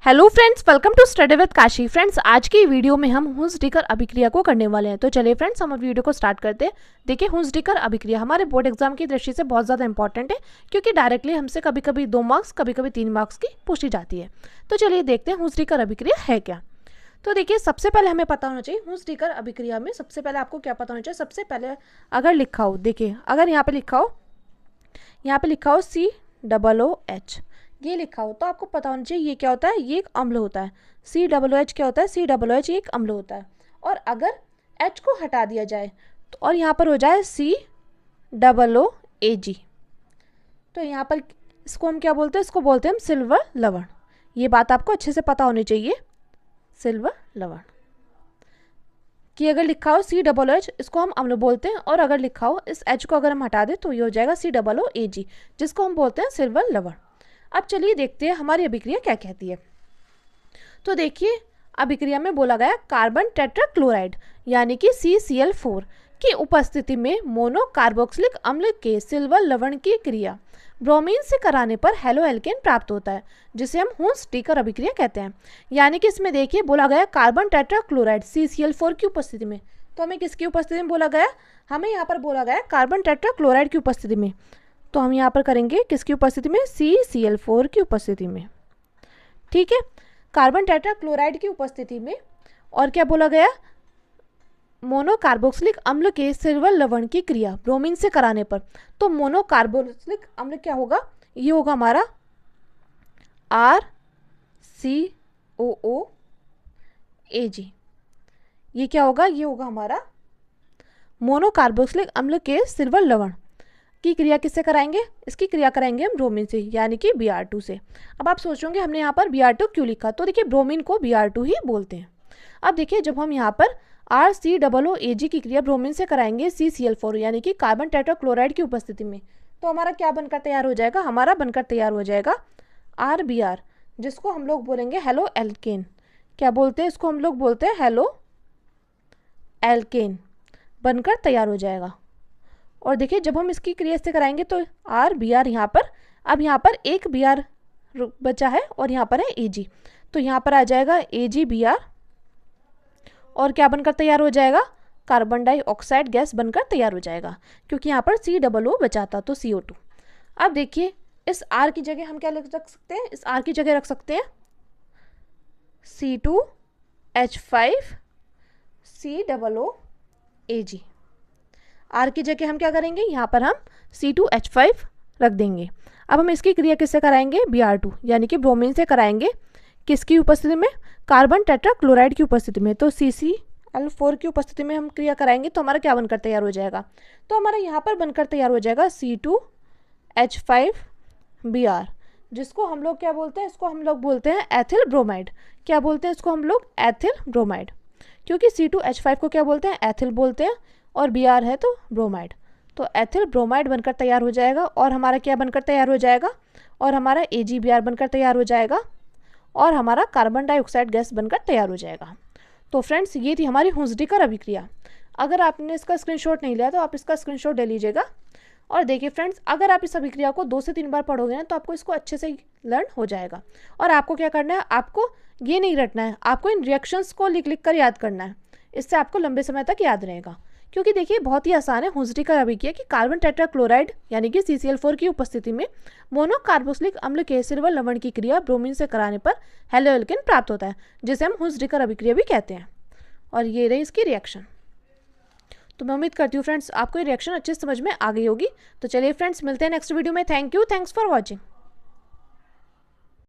Hello friends, welcome to study with Kashi. Friends, आज की video में हम हुंस-डिकर अभिक्रिया को करने वाले हैं। तो चलिए फ्रेंड्स, हम वीडियो को स्टार्ट करते हैं। देखिए, हुंस-डिकर अभिक्रिया हमारे बोर्ड एग्जाम की दृष्टि से बहुत ज़्यादा इंपॉर्टेंट है, क्योंकि डायरेक्टली हमसे कभी कभी 2 मार्क्स, कभी कभी 3 मार्क्स की पूछी जाती है। तो चलिए देखते हैं हुंस-डिकर अभिक्रिया है क्या। तो देखिए, सबसे पहले हमें पता होना चाहिए हुंस-डिकर अभिक्रिया में सबसे पहले आपको क्या पता होना चाहिए। सबसे पहले अगर लिखा हो, देखिए अगर यहाँ पे लिखा हो COOH, ये लिखा हो तो आपको पता होना चाहिए ये क्या होता है, ये एक अम्ल होता है। COOH क्या होता है, COOH एक अम्ल होता है। और अगर H को हटा दिया जाए तो और यहाँ पर हो जाए COOAG, तो यहाँ पर इसको हम क्या बोलते हैं, इसको बोलते हैं हम सिल्वर लवण। ये बात आपको अच्छे से पता होनी चाहिए, सिल्वर लवण कि अगर लिखा हो COOH इसको हम अम्ल बोलते हैं, और अगर लिखा हो इस H को अगर हम हटा दें तो ये हो जाएगा COOAG, जिसको हम बोलते हैं सिल्वर लवण। अब चलिए देखते हैं हमारी अभिक्रिया क्या कहती है। तो देखिए, अभिक्रिया में बोला गया कार्बन टेट्राक्लोराइड यानी कि CCl4 की उपस्थिति में मोनोकार्बोक्सिलिक अम्ल के सिल्वर लवण की क्रिया ब्रोमीन से कराने पर हेलो एल्केन प्राप्त होता है, जिसे हम हुंस-डिकर अभिक्रिया कहते हैं। यानी कि इसमें देखिए बोला गया कार्बन टेट्राक्लोराइड CCl4 की उपस्थिति में, तो हमें किसकी उपस्थिति में बोला गया, हमें यहाँ पर बोला गया कार्बन टेट्राक्लोराइड की उपस्थिति में। तो हम यहाँ पर करेंगे किसकी उपस्थिति में, CCl4 की उपस्थिति में। ठीक है, कार्बन टेट्राक्लोराइड की उपस्थिति में। और क्या बोला गया, मोनोकार्बोक्सिलिक अम्ल के सिल्वर लवण की क्रिया ब्रोमीन से कराने पर। तो मोनोकार्बोक्सिलिक अम्ल क्या होगा, ये होगा हमारा RCOOAG। ये क्या होगा, ये होगा हमारा मोनोकार्बोक्सिलिक अम्ल के सिल्वर लवण की क्रिया किससे कराएंगे, इसकी क्रिया कराएंगे हम ब्रोमीन से, यानी कि Br2 से। अब आप सोचोगे हमने यहाँ पर Br2 क्यों लिखा, तो देखिए ब्रोमीन को Br2 ही बोलते हैं। अब देखिए, जब हम यहाँ पर RCOOAG की क्रिया ब्रोमीन से कराएंगे CCl4 यानी कि कार्बन टेट्राक्लोराइड की उपस्थिति में, तो हमारा क्या बनकर तैयार हो जाएगा, हमारा बनकर तैयार हो जाएगा RBr, जिसको हम लोग बोलेंगे हेलो एल्केन। क्या बोलते हैं इसको, हम लोग बोलते हैं हेलो एल्केन, बनकर तैयार हो जाएगा। और देखिए, जब हम इसकी क्रिया से कराएंगे तो RBr यहाँ पर, अब यहाँ पर एक Br बचा है और यहाँ पर है Ag, तो यहाँ पर आ जाएगा AgBr, और क्या बनकर तैयार हो जाएगा, कार्बन डाइऑक्साइड गैस बनकर तैयार हो जाएगा, क्योंकि यहाँ पर COO बचा था तो CO2। अब देखिए, इस R की जगह हम क्या रख सकते हैं, इस R की जगह रख सकते हैं C2H5COOAG। R की जगह हम क्या करेंगे, यहाँ पर हम C2H5 रख देंगे। अब हम इसकी क्रिया किससे कराएंगे, Br2 यानी कि ब्रोमीन से कराएंगे, किसकी उपस्थिति में, कार्बन टेट्राक्लोराइड की उपस्थिति में। तो CCl4 की उपस्थिति में हम क्रिया कराएंगे तो हमारा क्या बनकर तैयार हो जाएगा, तो हमारा यहाँ पर बनकर तैयार हो जाएगा C2H5Br, जिसको हम लोग क्या बोलते हैं, इसको हम लोग बोलते हैं एथिल ब्रोमाइड। क्या बोलते हैं इसको हम लोग, एथिल ब्रोमाइड, क्योंकि C2H5 को क्या बोलते हैं, एथिल बोलते हैं, और Br है तो ब्रोमाइड, तो एथिल ब्रोमाइड बनकर तैयार हो जाएगा। और हमारा क्या बनकर तैयार हो जाएगा, और हमारा AgBr बनकर तैयार हो जाएगा, और हमारा कार्बन डाइऑक्साइड गैस बनकर तैयार हो जाएगा। तो फ्रेंड्स, ये थी हमारी हुंस-डिकर अभिक्रिया। अगर आपने इसका स्क्रीनशॉट नहीं लिया तो आप इसका स्क्रीनशॉट ले लीजिएगा। और देखिए फ्रेंड्स, अगर आप इस अभिक्रिया को 2 से 3 बार पढ़ोगे ना तो आपको इसको अच्छे से लर्न हो जाएगा। और आपको क्या करना है, आपको ये नहीं रटना है, आपको इन रिएक्शंस को लिख लिख कर याद करना है, इससे आपको लंबे समय तक याद रहेगा। क्योंकि देखिए, बहुत ही आसान है हुंस-डिकर अभिक्रिया कि कार्बन टेट्राक्लोराइड यानी कि CCl4 की उपस्थिति में मोनोकार्बोक्सिलिक अम्ल के सिल्वर लवण की क्रिया ब्रोमीन से कराने पर हेलो एल्केन प्राप्त होता है, जिसे हम हुंस-डिकर अभिक्रिया भी कहते हैं। और ये रही इसकी रिएक्शन। तो मैं उम्मीद करती हूँ फ्रेंड्स आपको ये रिएक्शन अच्छे से समझ में आ गई होगी। तो चलिए फ्रेंड्स, मिलते हैं नेक्स्ट वीडियो में। Thank you, thanks for watching.